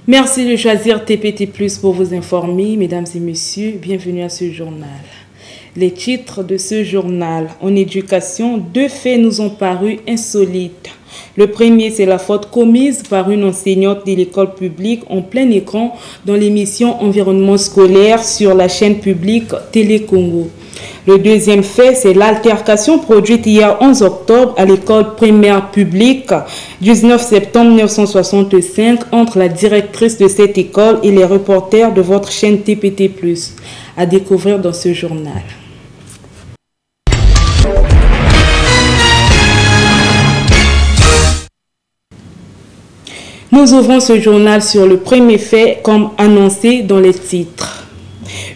Merci de choisir TPT+ pour vous informer, mesdames et messieurs. Bienvenue à ce journal. Les titres de ce journal. En éducation, 2 faits nous ont paru insolites. Le premier, c'est la faute commise par une enseignante de l'école publique en plein écran dans l'émission Environnement scolaire sur la chaîne publique Télé Congo. Le deuxième fait, c'est l'altercation produite hier 11 octobre à l'école primaire publique 19 septembre 1965 entre la directrice de cette école et les reporters de votre chaîne TPT+. À découvrir dans ce journal. Nous ouvrons ce journal sur le premier fait comme annoncé dans les titres.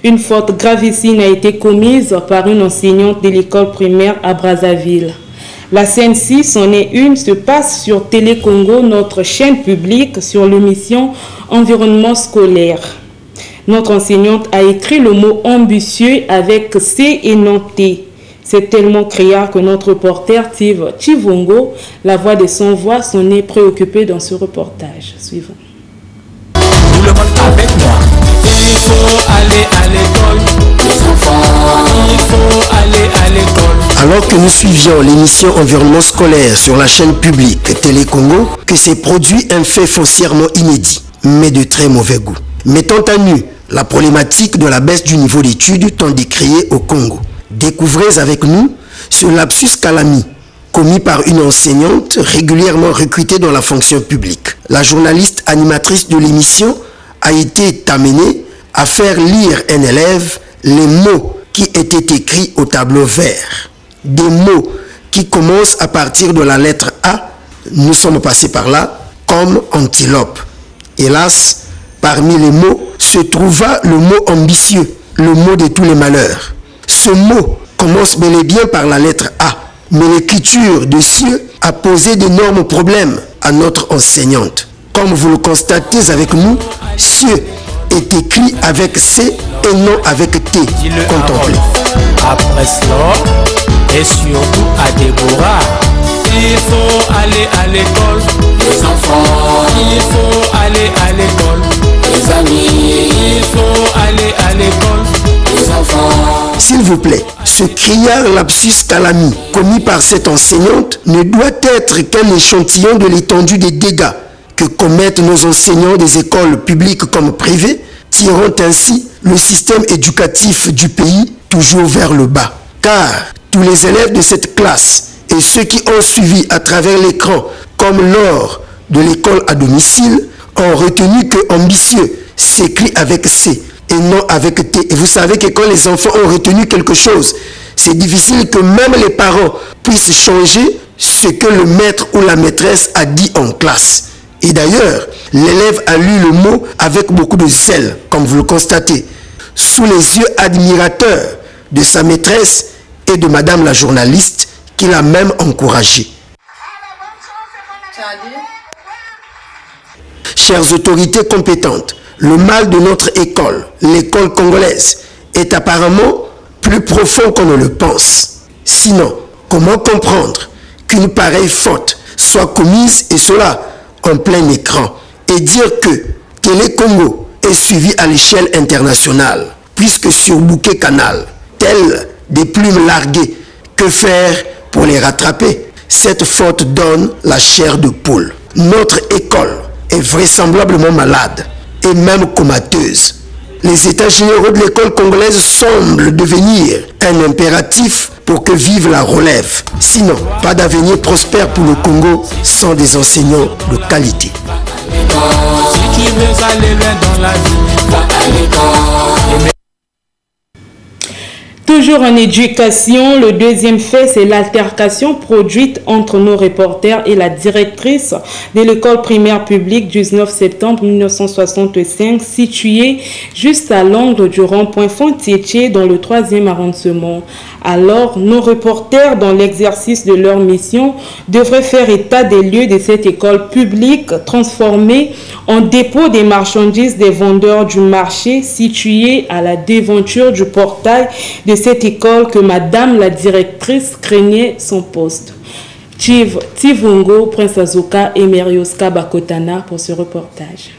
Une faute gravissime a été commise par une enseignante de l'école primaire à Brazzaville. La scène 6, en est une, se passe sur Télé Congo, notre chaîne publique, sur l'émission Environnement scolaire. Notre enseignante a écrit le mot ambitieux avec C et non T. C'est tellement criard que notre reporter Tivongo, la voix de son voix, s'en est préoccupé dans ce reportage. Suivant. Tout le monde avec moi. Il faut aller à l'école. Les enfants, il faut aller à l'école. Alors que nous suivions l'émission Environnement scolaire sur la chaîne publique Télé Congo, que s'est produit un fait foncièrement inédit, mais de très mauvais goût, mettant à nu la problématique de la baisse du niveau d'études tant décriée au Congo. Découvrez avec nous ce lapsus calami commis par une enseignante régulièrement recrutée dans la fonction publique. La journaliste animatrice de l'émission a été amenée à faire lire un élève les mots qui étaient écrits au tableau vert. Des mots qui commencent à partir de la lettre A, nous sommes passés par là, comme antilope. Hélas, parmi les mots se trouva le mot ambitieux, le mot de tous les malheurs. Ce mot commence bel et bien par la lettre A, mais l'écriture de cieux a posé d'énormes problèmes à notre enseignante. Comme vous le constatez avec nous, cieux est écrit avec C et non avec T. Contemplez. Après cela, et surtout à Déborah, il faut aller à l'école. Les enfants, il faut aller à l'école. Les amis, il faut aller à l'école. Les enfants. S'il vous plaît, ce criard lapsus calami commis par cette enseignante ne doit être qu'un échantillon de l'étendue des dégâts que commettent nos enseignants des écoles publiques comme privées, tirant ainsi le système éducatif du pays toujours vers le bas. Car tous les élèves de cette classe et ceux qui ont suivi à travers l'écran comme lors de l'école à domicile ont retenu que ambitieux s'écrit avec C et non avec T. Et vous savez que quand les enfants ont retenu quelque chose, c'est difficile que même les parents puissent changer ce que le maître ou la maîtresse a dit en classe. Et d'ailleurs, l'élève a lu le mot avec beaucoup de zèle, comme vous le constatez, sous les yeux admirateurs de sa maîtresse et de madame la journaliste, qui l'a même encouragée. Chères autorités compétentes, le mal de notre école, l'école congolaise, est apparemment plus profond qu'on ne le pense. Sinon, comment comprendre qu'une pareille faute soit commise, et cela en plein écran, et dire que Télé Congo est suivi à l'échelle internationale, puisque sur Bouquet Canal, telles des plumes larguées, que faire pour les rattraper? Cette faute donne la chair de poule. Notre école est vraisemblablement malade et même comateuse. Les états généraux de l'école congolaise semblent devenir un impératif pour que vive la relève. Sinon, pas d'avenir prospère pour le Congo sans des enseignants de qualité. Si tu veux aller loin dans la vie, va à l'école. Toujours en éducation, le deuxième fait, c'est l'altercation produite entre nos reporters et la directrice de l'école primaire publique 19 septembre 1965, située juste à l'angle du rond-point Fontietier dans le 3e arrondissement. Alors, nos reporters, dans l'exercice de leur mission, devraient faire état des lieux de cette école publique transformée en dépôt des marchandises des vendeurs du marché situé à la devanture du portail de cette école que madame la directrice craignait son poste. Tivongo, Prince Azuka et Merioska Bakotana pour ce reportage.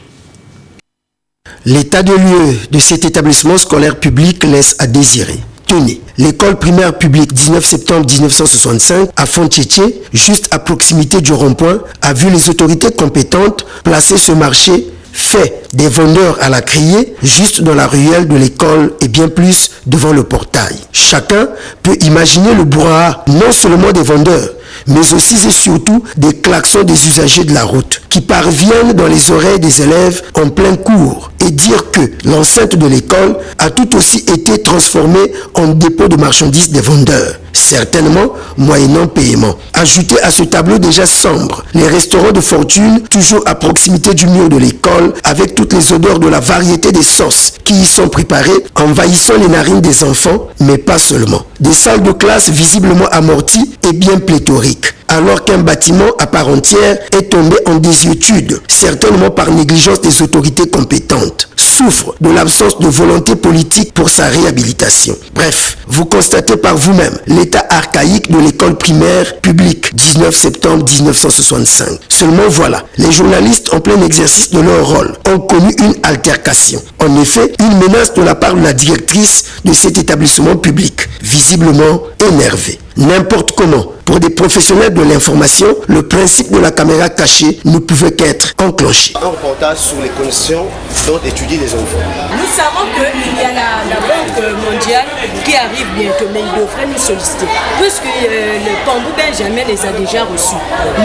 L'état de lieu de cet établissement scolaire public laisse à désirer. Tenez, l'école primaire publique 19 septembre 1965 à Fontchétié, juste à proximité du rond-point, a vu les autorités compétentes placer ce marché fait des vendeurs à la criée juste dans la ruelle de l'école et bien plus devant le portail. Chacun peut imaginer le brouhaha non seulement des vendeurs, mais aussi et surtout des klaxons des usagers de la route qui parviennent dans les oreilles des élèves en plein cours et dire que l'enceinte de l'école a tout aussi été transformée en dépôt de marchandises des vendeurs, certainement moyennant paiement. Ajoutez à ce tableau déjà sombre les restaurants de fortune toujours à proximité du mur de l'école avec toutes les odeurs de la variété des sauces qui y sont préparées, envahissant les narines des enfants, mais pas seulement. Des salles de classe visiblement amorties et bien pléthoriques, alors qu'un bâtiment à part entière est tombé en désuétude, certainement par négligence des autorités compétentes, souffre de l'absence de volonté politique pour sa réhabilitation. Bref, vous constatez par vous-même l'état archaïque de l'école primaire publique 19 septembre 1965. Seulement voilà, les journalistes en plein exercice de leur rôle ont connu une altercation. En effet, une menace de la part de la directrice de cet établissement public, visiblement énervée. N'importe comment, pour des professionnels de l'information, le principe de la caméra cachée ne pouvait qu'être enclenché. Un reportage sur les conditions dont étudient les enfants. Nous savons qu'il y a la Banque mondiale qui arrive bientôt, mais il devrait nous solliciter. Puisque le Pambou Benjamin les a déjà reçus.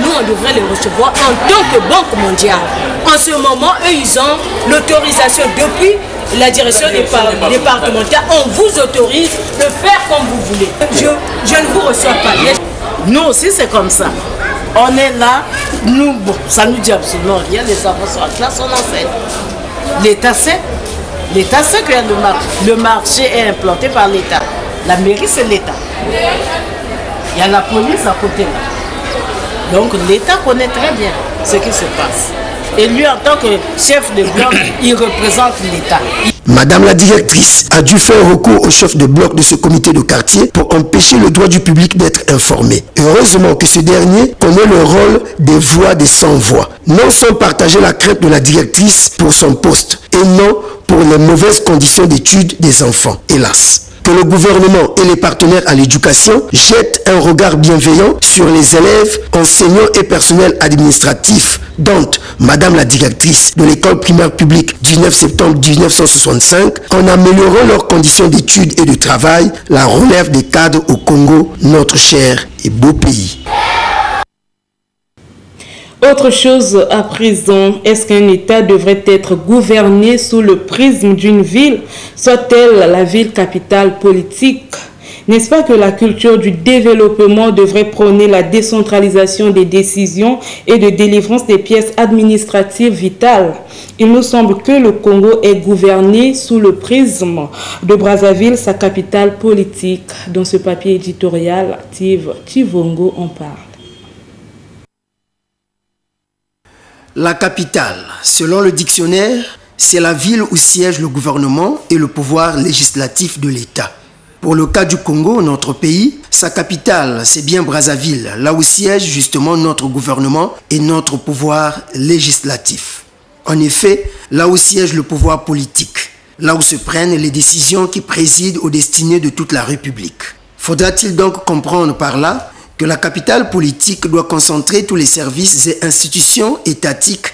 Nous, on devrait les recevoir en tant que Banque mondiale. En ce moment, eux, ils ont l'autorisation depuis la direction départementale. On vous autorise de faire comme vous voulez. Je ne vous reçois pas. Nous aussi, c'est comme ça. On est là, nous, bon, ça nous dit absolument rien. Les enfants sont en classe, on enseigne. L'État sait que le marché est implanté par l'État. La mairie, c'est l'État. Il y a la police à côté là. Donc l'État connaît très bien ce qui se passe. Et lui, en tant que chef de bloc, il représente l'État. Madame la directrice a dû faire recours au chef de bloc de ce comité de quartier pour empêcher le droit du public d'être informé. Heureusement que ce dernier connaît le rôle des voix des sans-voix, non sans partager la crainte de la directrice pour son poste et non pour les mauvaises conditions d'études des enfants, hélas. Que le gouvernement et les partenaires à l'éducation jettent un regard bienveillant sur les élèves, enseignants et personnels administratifs dont Madame la directrice de l'école primaire publique 19 septembre 1965, en améliorant leurs conditions d'études et de travail, la relève des cadres au Congo, notre cher et beau pays. Autre chose à présent, est-ce qu'un État devrait être gouverné sous le prisme d'une ville, soit-elle la ville capitale politique? N'est-ce pas que la culture du développement devrait prôner la décentralisation des décisions et de délivrance des pièces administratives vitales? Il nous semble que le Congo est gouverné sous le prisme de Brazzaville, sa capitale politique. Dans ce papier éditorial, Tivongo en parle. La capitale, selon le dictionnaire, c'est la ville où siège le gouvernement et le pouvoir législatif de l'État. Pour le cas du Congo, notre pays, sa capitale, c'est bien Brazzaville, là où siège justement notre gouvernement et notre pouvoir législatif. En effet, là où siège le pouvoir politique, là où se prennent les décisions qui président aux destinées de toute la République. Faudra-t-il donc comprendre par là que la capitale politique doit concentrer tous les services et institutions étatiques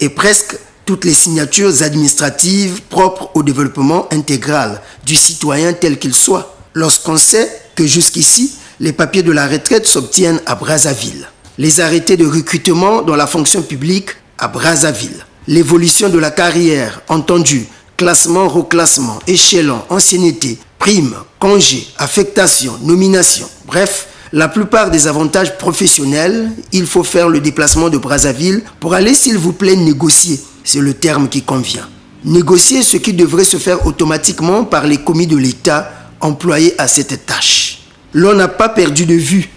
et presque toutes les signatures administratives propres au développement intégral du citoyen tel qu'il soit, lorsqu'on sait que jusqu'ici, les papiers de la retraite s'obtiennent à Brazzaville, les arrêtés de recrutement dans la fonction publique à Brazzaville, l'évolution de la carrière, entendu, classement, reclassement, échelon, ancienneté, prime, congé, affectation, nomination, bref, la plupart des avantages professionnels, il faut faire le déplacement de Brazzaville pour aller, s'il vous plaît, négocier. C'est le terme qui convient. Négocier ce qui devrait se faire automatiquement par les commis de l'État employés à cette tâche. L'on n'a pas perdu de vue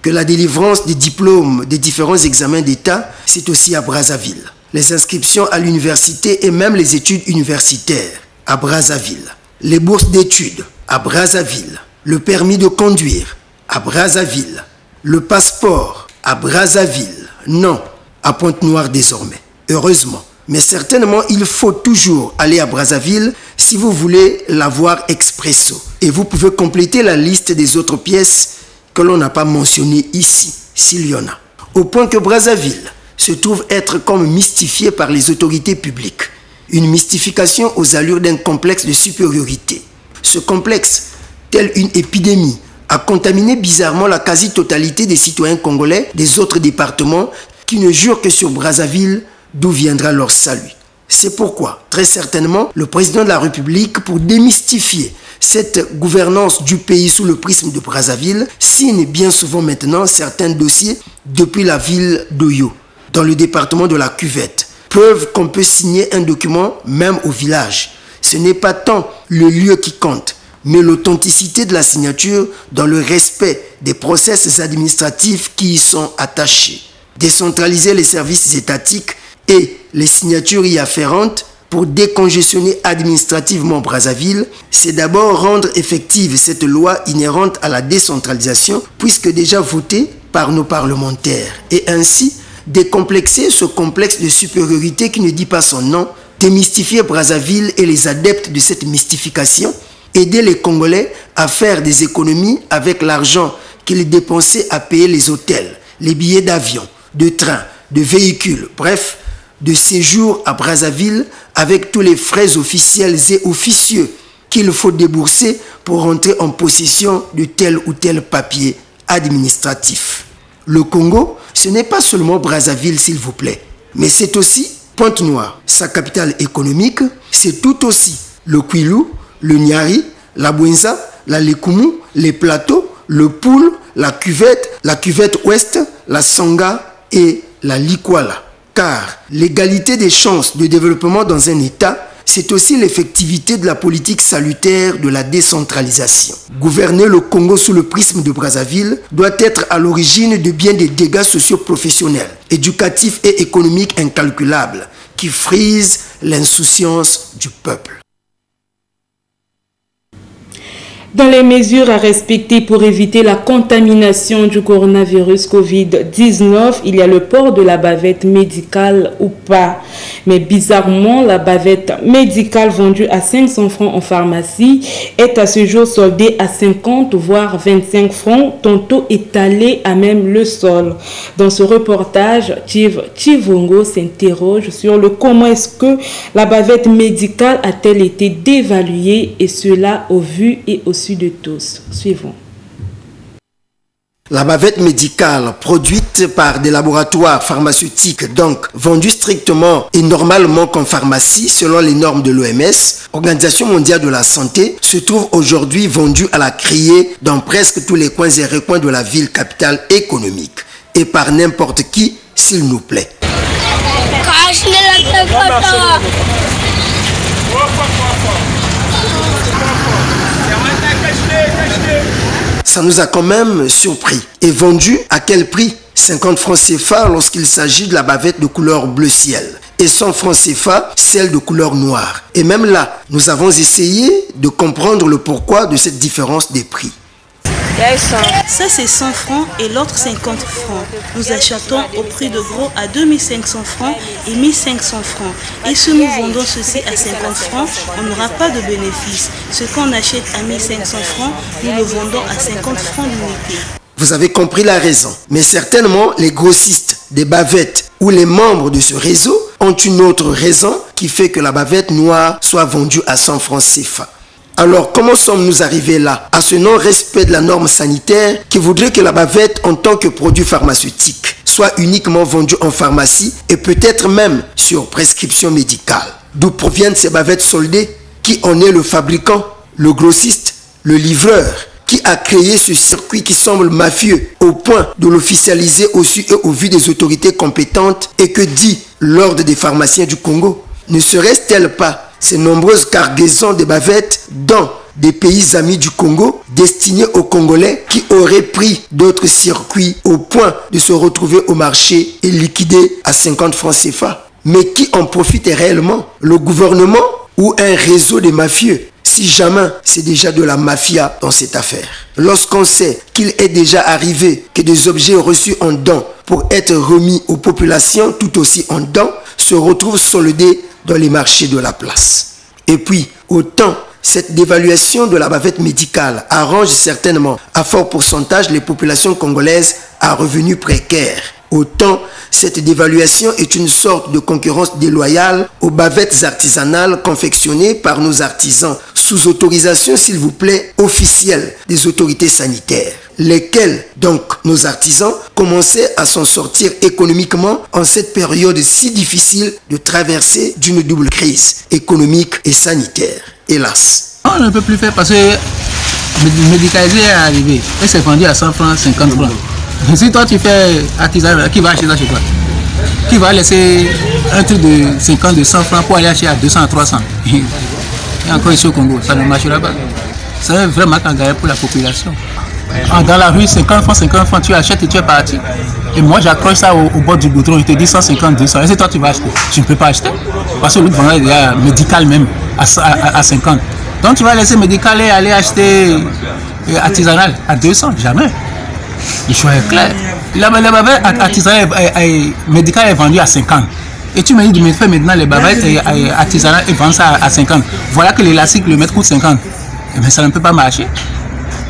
que la délivrance des diplômes des différents examens d'État, c'est aussi à Brazzaville. Les inscriptions à l'université et même les études universitaires à Brazzaville. Les bourses d'études à Brazzaville. Le permis de conduire à Brazzaville, le passeport à Brazzaville, non, à Pointe-Noire désormais. Heureusement, Mais certainement, il faut toujours aller à Brazzaville si vous voulez l'avoir expresso. Et vous pouvez compléter la liste des autres pièces que l'on n'a pas mentionnées ici, s'il y en a. Au point que Brazzaville se trouve être comme mystifié par les autorités publiques. Une mystification aux allures d'un complexe de supériorité. Ce complexe, tel une épidémie, a contaminé bizarrement la quasi-totalité des citoyens congolais des autres départements qui ne jurent que sur Brazzaville, d'où viendra leur salut. C'est pourquoi, très certainement, le président de la République, pour démystifier cette gouvernance du pays sous le prisme de Brazzaville, signe bien souvent maintenant certains dossiers depuis la ville d'Oyo, dans le département de la Cuvette. Preuve qu'on peut signer un document même au village. Ce n'est pas tant le lieu qui compte, mais l'authenticité de la signature dans le respect des process administratifs qui y sont attachés. Décentraliser les services étatiques et les signatures y afférentes pour décongestionner administrativement Brazzaville, c'est d'abord rendre effective cette loi inhérente à la décentralisation, puisque déjà votée par nos parlementaires, et ainsi décomplexer ce complexe de supériorité qui ne dit pas son nom, démystifier Brazzaville et les adeptes de cette mystification, aider les Congolais à faire des économies avec l'argent qu'ils dépensaient à payer les hôtels, les billets d'avion, de train, de véhicules, bref, de séjour à Brazzaville avec tous les frais officiels et officieux qu'il faut débourser pour rentrer en possession de tel ou tel papier administratif. Le Congo, ce n'est pas seulement Brazzaville, s'il vous plaît, mais c'est aussi Pointe-Noire, sa capitale économique, c'est tout aussi le Kwilu, le Nyari, la Bouenza, la Lekumu, les plateaux, le Poul, la cuvette ouest, la Sanga et la Likwala. Car l'égalité des chances de développement dans un État, c'est aussi l'effectivité de la politique salutaire de la décentralisation. Gouverner le Congo sous le prisme de Brazzaville doit être à l'origine de bien des dégâts socio-professionnels, éducatifs et économiques incalculables qui frisent l'insouciance du peuple. Dans les mesures à respecter pour éviter la contamination du coronavirus Covid-19, il y a le port de la bavette médicale ou pas. Mais bizarrement, la bavette médicale vendue à 500 francs en pharmacie est à ce jour soldée à 50 voire 25 francs, tantôt étalée à même le sol. Dans ce reportage, Chivongo s'interroge sur le comment est-ce que la bavette médicale a-t-elle été dévaluée, et cela au vu et au su de tous. Suivons. La bavette médicale produite par des laboratoires pharmaceutiques, donc vendue strictement et normalement qu'en pharmacie selon les normes de l'OMS, Organisation mondiale de la santé, se trouve aujourd'hui vendue à la criée dans presque tous les coins et recoins de la ville capitale économique et par n'importe qui, s'il nous plaît. Ça nous a quand même surpris. Et vendu à quel prix? 50 francs CFA lorsqu'il s'agit de la bavette de couleur bleu ciel. Et 100 francs CFA, celle de couleur noire. Et même là, nous avons essayé de comprendre le pourquoi de cette différence des prix. Ça c'est 100 francs et l'autre 50 francs. Nous achetons au prix de gros à 2500 francs et 1500 francs. Et si nous vendons ceci à 50 francs, on n'aura pas de bénéfice. Ce qu'on achète à 1500 francs, nous le vendons à 50 francs l'unité. Vous avez compris la raison. Mais certainement, les grossistes des bavettes ou les membres de ce réseau ont une autre raison qui fait que la bavette noire soit vendue à 100 francs CFA. Alors, comment sommes-nous arrivés là, à ce non-respect de la norme sanitaire qui voudrait que la bavette en tant que produit pharmaceutique soit uniquement vendue en pharmacie et peut-être même sur prescription médicale? D'où proviennent ces bavettes soldées? Qui en est le fabricant? Le grossiste? Le livreur? Qui a créé ce circuit qui semble mafieux au point de l'officialiser au su et au vu des autorités compétentes? Et que dit l'ordre des pharmaciens du Congo? Ne serait-ce pas ces nombreuses cargaisons de bavettes dans des pays amis du Congo destinés aux Congolais qui auraient pris d'autres circuits au point de se retrouver au marché et liquidés à 50 francs CFA? Mais qui en profite réellement? Le gouvernement ou un réseau de mafieux? si jamais c'est déjà de la mafia dans cette affaire. Lorsqu'on sait qu'il est déjà arrivé que des objets reçus en don pour être remis aux populations tout aussi en don se retrouvent soldés dans les marchés de la place. Et puis, autant cette dévaluation de la bavette médicale arrange certainement à fort pourcentage les populations congolaises à revenus précaires, autant cette dévaluation est une sorte de concurrence déloyale aux bavettes artisanales confectionnées par nos artisans sous autorisation, s'il vous plaît, officielle des autorités sanitaires, lesquels, donc, nos artisans commençaient à s'en sortir économiquement en cette période si difficile de traverser d'une double crise économique et sanitaire. Hélas. On ne peut plus faire parce que le médicalisé est arrivé et c'est vendu à 100 francs, 50 francs. Si toi tu fais artisanal, qui va acheter ça chez toi? Qui va laisser un truc de 50, de 100 francs pour aller acheter à 200, à 300? Et encore ici au Congo, ça ne marchera pas. C'est vraiment un gagner pour la population. Dans la rue, 50 francs, tu achètes et tu es parti. Et moi, j'accroche ça au bord du goudron, je te dis 150, 200. Et c'est toi tu vas acheter. Tu ne peux pas acheter. Parce que l'autre vendeur est déjà médical même, à 50. Donc tu vas laisser médical et aller acheter artisanal à 200, jamais. Le choix est clair. La bavette artisanale médicale est vendue à 50. Et tu me dis de me faire maintenant les bavettes artisanales et vendre ça à 50. Voilà que l'élastique, le mètre coûte 50. Mais ça ne peut pas marcher.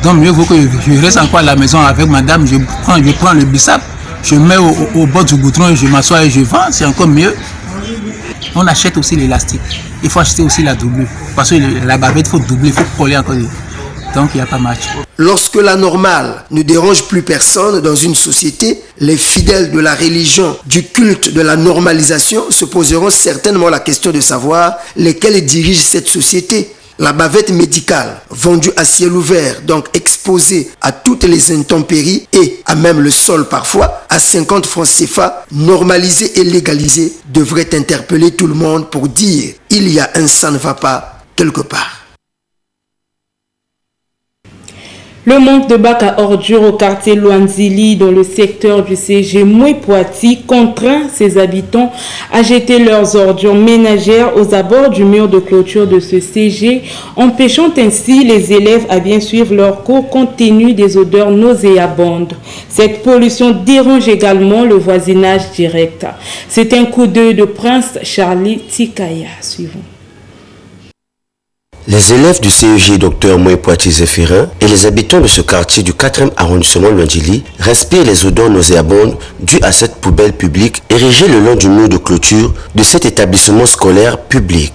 Donc mieux vaut que je reste encore à la maison avec madame, je prends le bissap, je mets au bord du goudron, je m'assois et je vends, c'est encore mieux. On achète aussi l'élastique. Il faut acheter aussi la doublure. Parce que la bavette, il faut doubler, il faut coller encore. Donc il n'y a pas match. Lorsque la normale ne dérange plus personne dans une société, les fidèles de la religion, du culte de la normalisation se poseront certainement la question de savoir lesquels dirigent cette société. La bavette médicale, vendue à ciel ouvert, donc exposée à toutes les intempéries et à même le sol parfois, à 50 francs CFA, normalisée et légalisée, devrait interpeller tout le monde pour dire « il y a un ça ne va pas quelque part ». Le manque de bacs à ordures au quartier Luanzili dans le secteur du CG Moué-Poiti contraint ses habitants à jeter leurs ordures ménagères aux abords du mur de clôture de ce CG, empêchant ainsi les élèves à bien suivre leur cours compte tenu des odeurs nauséabondes. Cette pollution dérange également le voisinage direct. C'est un coup d'œil de Prince Charlie Tikaya. Suivons. Les élèves du CEG Dr Moué-Poiti-Zéphirin et les habitants de ce quartier du 4e arrondissement Luanzili respirent les odeurs nauséabondes dues à cette poubelle publique érigée le long du mur de clôture de cet établissement scolaire public.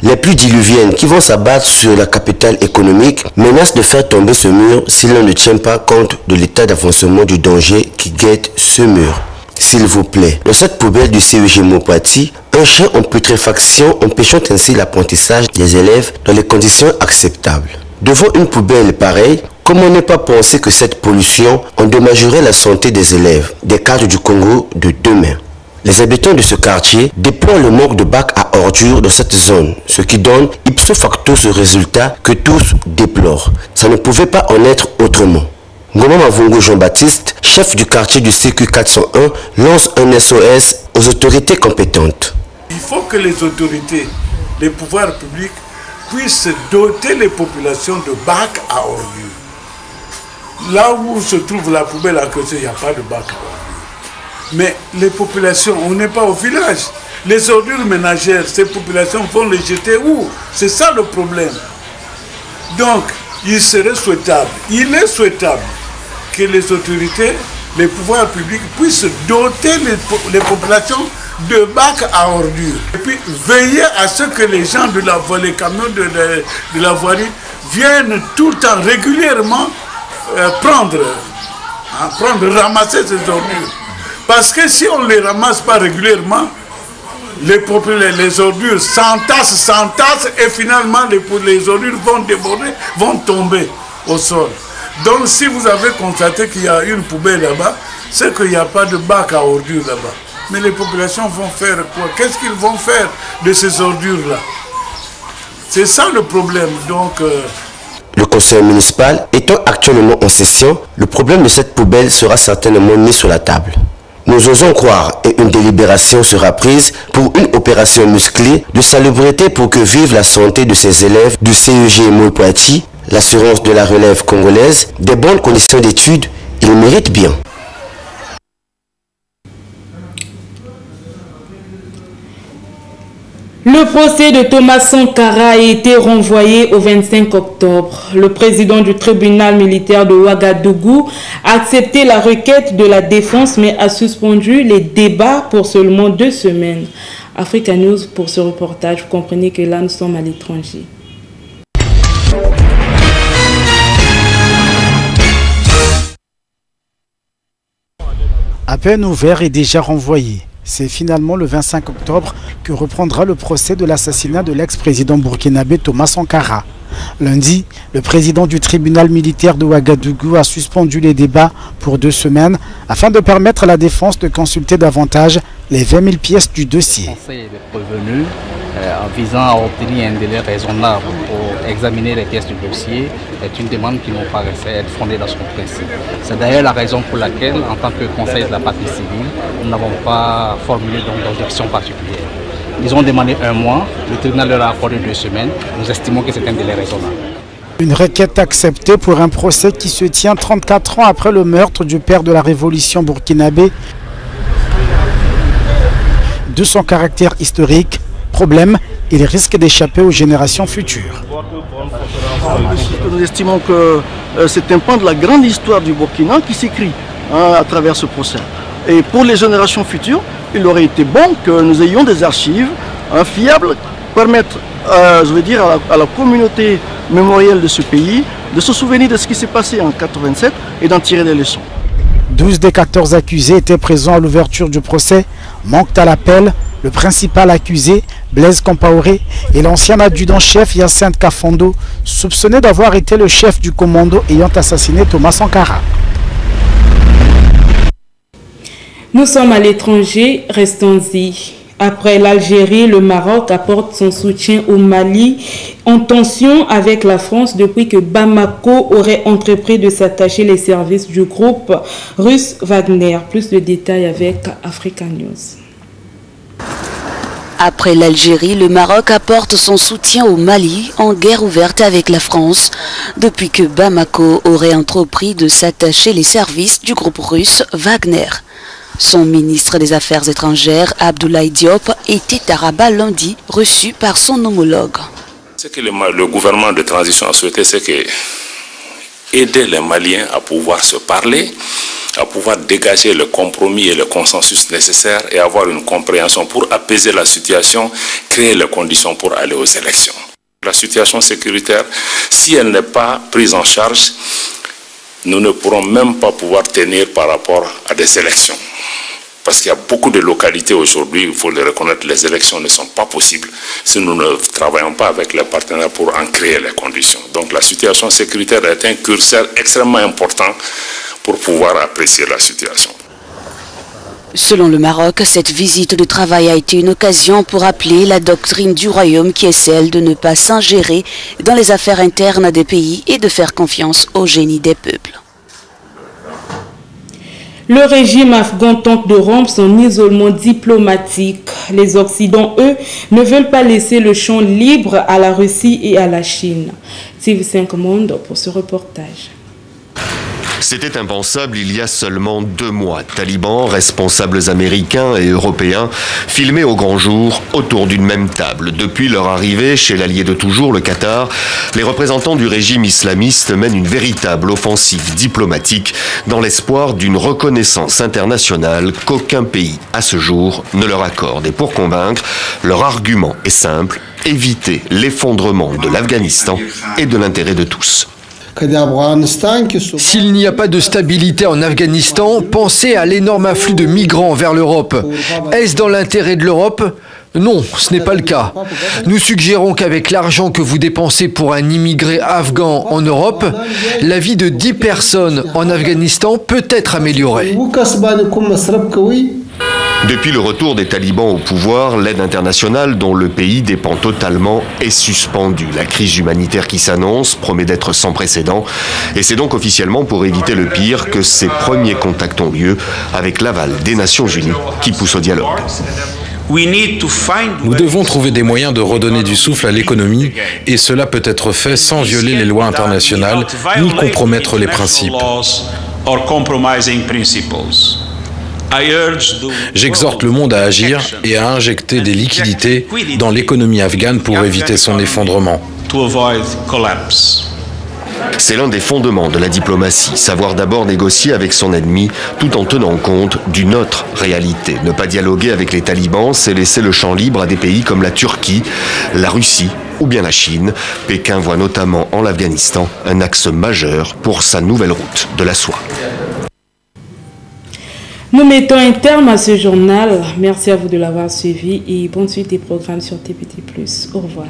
Les pluies diluviennes qui vont s'abattre sur la capitale économique menacent de faire tomber ce mur si l'on ne tient pas compte de l'état d'avancement du danger qui guette ce mur. S'il vous plaît, dans cette poubelle du CEG Moué-Poiti, un chien en putréfaction empêchant ainsi l'apprentissage des élèves dans les conditions acceptables. Devant une poubelle pareille, comment ne pas penser que cette pollution endommagerait la santé des élèves, des cadres du Congo de demain? Les habitants de ce quartier déplorent le manque de bacs à ordures dans cette zone, ce qui donne ipso facto ce résultat que tous déplorent. Ça ne pouvait pas en être autrement. Ngoma Mavungo Jean-Baptiste, chef du quartier du CQ 401, lance un SOS aux autorités compétentes. Il faut que les autorités, les pouvoirs publics puissent doter les populations de bacs à ordures. Là où se trouve la poubelle à côté, il n'y a pas de bacs à ordures. Mais les populations, on n'est pas au village. Les ordures ménagères, ces populations vont les jeter où? C'est ça le problème. Donc, il serait souhaitable, il est souhaitable que les autorités, les pouvoirs publics puissent doter les populations de bacs à ordures. Et puis veiller à ce que les gens de les camions de la voirie viennent tout le temps régulièrement ramasser ces ordures. Parce que si on ne les ramasse pas régulièrement, les ordures s'entassent et finalement les ordures vont déborder, vont tomber au sol. Donc si vous avez constaté qu'il y a une poubelle là-bas, c'est qu'il n'y a pas de bac à ordures là-bas. Mais les populations vont faire quoi? Qu'est-ce qu'ils vont faire de ces ordures-là? C'est ça le problème. Donc, Le conseil municipal étant actuellement en session, le problème de cette poubelle sera certainement mis sur la table. Nous osons croire et une délibération sera prise pour une opération musclée de salubrité pour que vive la santé de ces élèves du CEG Moïpoati, l'assurance de la relève congolaise, des bonnes conditions d'études, ils méritent bien. Le procès de Thomas Sankara a été renvoyé au 25 octobre. Le président du tribunal militaire de Ouagadougou a accepté la requête de la défense mais a suspendu les débats pour seulement 2 semaines. Africa News pour ce reportage. Vous comprenez que là nous sommes à l'étranger. À peine ouvert et déjà renvoyé. C'est finalement le 25 octobre que reprendra le procès de l'assassinat de l'ex-président burkinabé Thomas Sankara. Lundi, le président du tribunal militaire de Ouagadougou a suspendu les débats pour 2 semaines afin de permettre à la défense de consulter davantage les 20 000 pièces du dossier. Le conseil est prévenu en visant à obtenir un délai raisonnable pour examiner les pièces du dossier est une demande qui nous paraissait être fondée dans son principe. C'est d'ailleurs la raison pour laquelle, en tant que conseil de la partie civile, nous n'avons pas formulé d'objection particulière. Ils ont demandé 1 mois, le tribunal leur a accordé 2 semaines. Nous estimons que c'est un délai raisonnable. Une requête acceptée pour un procès qui se tient 34 ans après le meurtre du père de la révolution burkinabé. De son caractère historique, problème, il risque d'échapper aux générations futures. Nous estimons que c'est un pan de la grande histoire du Burkina qui s'écrit à travers ce procès. Et pour les générations futures, il aurait été bon que nous ayons des archives fiables, permettre à la communauté mémorielle de ce pays de se souvenir de ce qui s'est passé en 1987 et d'en tirer des leçons. 12 des 14 accusés étaient présents à l'ouverture du procès, manquent à l'appel le principal accusé, Blaise Compaoré, et l'ancien adjudant-chef Hyacinthe Kafondo, soupçonné d'avoir été le chef du commando ayant assassiné Thomas Sankara. Nous sommes à l'étranger, restons-y. Après l'Algérie, le Maroc apporte son soutien au Mali en tension avec la France depuis que Bamako aurait entrepris de s'attacher les services du groupe russe Wagner. Plus de détails avec Africa News. Après l'Algérie, le Maroc apporte son soutien au Mali en guerre ouverte avec la France depuis que Bamako aurait entrepris de s'attacher les services du groupe russe Wagner. Son ministre des Affaires étrangères, Abdoulaye Diop, était à Rabat lundi, reçu par son homologue. Ce que le gouvernement de transition a souhaité, c'est aider les Maliens à pouvoir se parler, à pouvoir dégager le compromis et le consensus nécessaires et avoir une compréhension pour apaiser la situation, créer les conditions pour aller aux élections. La situation sécuritaire, si elle n'est pas prise en charge, nous ne pourrons même pas pouvoir tenir par rapport à des élections. Parce qu'il y a beaucoup de localités aujourd'hui, il faut le reconnaître, les élections ne sont pas possibles si nous ne travaillons pas avec les partenaires pour en créer les conditions. Donc la situation sécuritaire est un curseur extrêmement important pour pouvoir apprécier la situation. Selon le Maroc, cette visite de travail a été une occasion pour rappeler la doctrine du royaume qui est celle de ne pas s'ingérer dans les affaires internes des pays et de faire confiance au génie des peuples. Le régime afghan tente de rompre son isolement diplomatique. Les Occidentaux, eux, ne veulent pas laisser le champ libre à la Russie et à la Chine. TV5 Monde pour ce reportage. C'était impensable il y a seulement 2 mois. Talibans, responsables américains et européens, filmés au grand jour autour d'une même table. Depuis leur arrivée chez l'allié de toujours, le Qatar, les représentants du régime islamiste mènent une véritable offensive diplomatique dans l'espoir d'une reconnaissance internationale qu'aucun pays, à ce jour, ne leur accorde. Et pour convaincre, leur argument est simple, éviter l'effondrement de l'Afghanistan et de l'intérêt de tous. S'il n'y a pas de stabilité en Afghanistan, pensez à l'énorme afflux de migrants vers l'Europe. Est-ce dans l'intérêt de l'Europe ? Non, ce n'est pas le cas. Nous suggérons qu'avec l'argent que vous dépensez pour un immigré afghan en Europe, la vie de 10 personnes en Afghanistan peut être améliorée. Depuis le retour des talibans au pouvoir, l'aide internationale dont le pays dépend totalement est suspendue. La crise humanitaire qui s'annonce promet d'être sans précédent et c'est donc officiellement pour éviter le pire que ces premiers contacts ont lieu avec l'aval des Nations Unies qui pousse au dialogue. Nous devons trouver des moyens de redonner du souffle à l'économie et cela peut être fait sans violer les lois internationales ni compromettre les principes. J'exhorte le monde à agir et à injecter des liquidités dans l'économie afghane pour éviter son effondrement. C'est l'un des fondements de la diplomatie, savoir d'abord négocier avec son ennemi tout en tenant compte d'une autre réalité. Ne pas dialoguer avec les talibans, c'est laisser le champ libre à des pays comme la Turquie, la Russie ou bien la Chine. Pékin voit notamment en l'Afghanistan un axe majeur pour sa nouvelle route de la soie. Nous mettons un terme à ce journal. Merci à vous de l'avoir suivi et bonne suite des programmes sur TPT+. Au revoir.